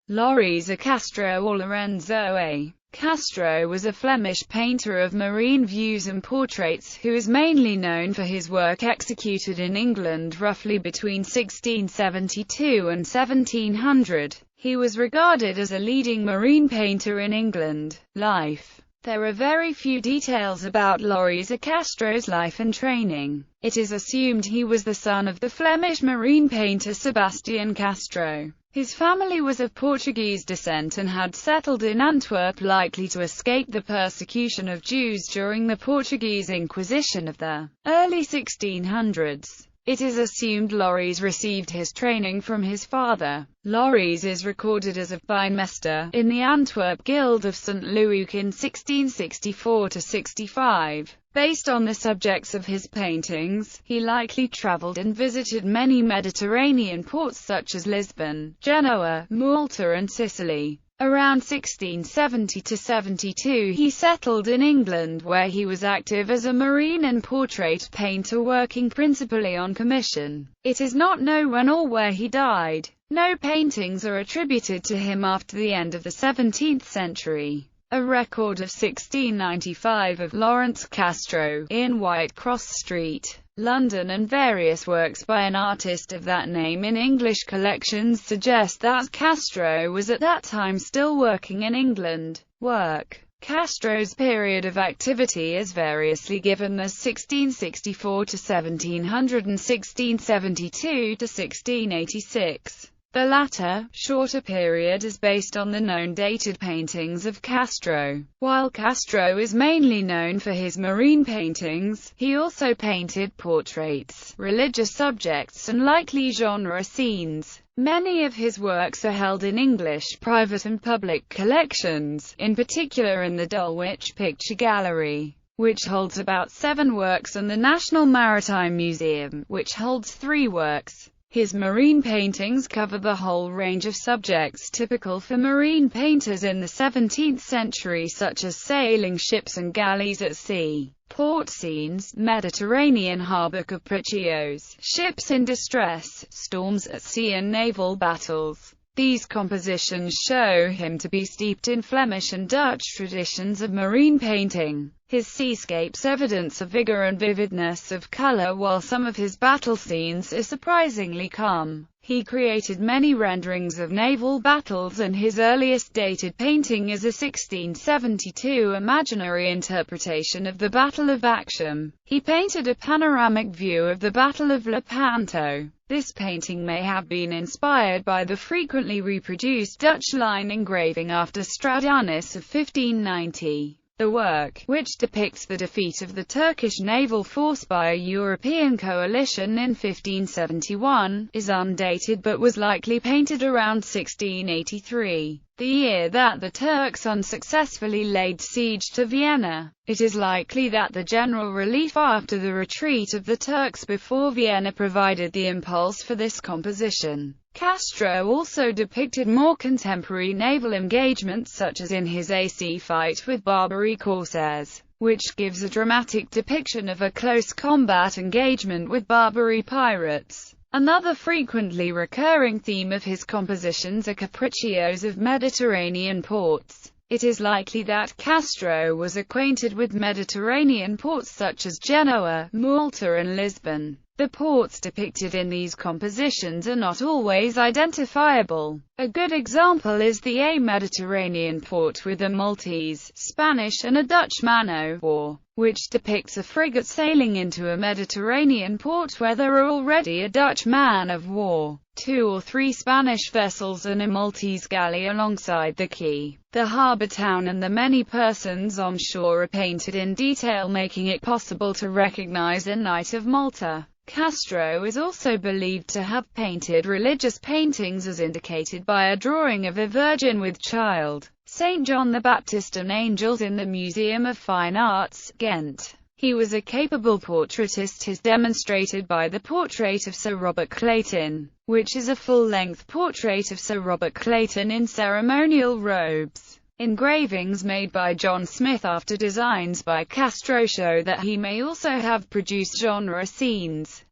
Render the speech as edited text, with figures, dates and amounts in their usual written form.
Laureys. A Castro or Lorenzo. A Castro was a Flemish painter of marine views and portraits, who is mainly known for his work executed in England roughly between 1672 and 1700. He was regarded as a leading marine painter in England. Life. There are very few details about Laureys. A Castro's life and training. It is assumed he was the son of the Flemish marine painter Sebastian Castro. His family was of Portuguese descent and had settled in Antwerp, likely to escape the persecution of Jews during the Portuguese Inquisition of the early 1600s. It is assumed Laureys received his training from his father. Laureys is recorded as a feinemester in the Antwerp Guild of St. Louis in 1664–65. Based on the subjects of his paintings, he likely traveled and visited many Mediterranean ports such as Lisbon, Genoa, Malta and Sicily. Around 1670–72 he settled in England, where he was active as a marine and portrait painter, working principally on commission. It is not known when or where he died. No paintings are attributed to him after the end of the 17th century. A record of 1695 of Lawrence Castro, in Whitecross Street, London, and various works by an artist of that name in English collections suggest that Castro was at that time still working in England. Work. Castro's period of activity is variously given as 1664–1700 and 1672–1686. The latter, shorter period is based on the known dated paintings of Castro. While Castro is mainly known for his marine paintings, he also painted portraits, religious subjects and likely genre scenes. Many of his works are held in English private and public collections, in particular in the Dulwich Picture Gallery, which holds about 7 works, and the National Maritime Museum, which holds 3 works. His marine paintings cover the whole range of subjects typical for marine painters in the 17th century, such as sailing ships and galleys at sea, port scenes, Mediterranean harbor capriccios, ships in distress, storms at sea and naval battles. These compositions show him to be steeped in Flemish and Dutch traditions of marine painting. His seascapes evidence a vigor and vividness of color, while some of his battle scenes are surprisingly calm. He created many renderings of naval battles, and his earliest dated painting is a 1672 imaginary interpretation of the Battle of Actium. He painted a panoramic view of the Battle of Lepanto. This painting may have been inspired by the frequently reproduced Dutch line engraving after Stradianus of 1590. The work, which depicts the defeat of the Turkish naval force by a European coalition in 1571, is undated but was likely painted around 1683, the year that the Turks unsuccessfully laid siege to Vienna. It is likely that the general relief after the retreat of the Turks before Vienna provided the impulse for this composition. Castro also depicted more contemporary naval engagements, such as in his AC fight with Barbary corsairs, which gives a dramatic depiction of a close combat engagement with Barbary pirates. Another frequently recurring theme of his compositions are capriccios of Mediterranean ports. It is likely that Castro was acquainted with Mediterranean ports such as Genoa, Malta and Lisbon. The ports depicted in these compositions are not always identifiable. A good example is the A Mediterranean port with a Maltese, Spanish and a Dutch man-o'-war, which depicts a frigate sailing into a Mediterranean port where there are already a Dutch man-of-war, 2 or 3 Spanish vessels and a Maltese galley alongside the quay. The harbour town and the many persons on shore are painted in detail, making it possible to recognize a Knight of Malta. Castro is also believed to have painted religious paintings, as indicated by a drawing of a Virgin with Child, St. John the Baptist and angels in the Museum of Fine Arts, Ghent. He was a capable portraitist, as demonstrated by the portrait of Sir Robert Clayton, which is a full-length portrait of Sir Robert Clayton in ceremonial robes. Engravings made by John Smith after designs by Castro show that he may also have produced genre scenes.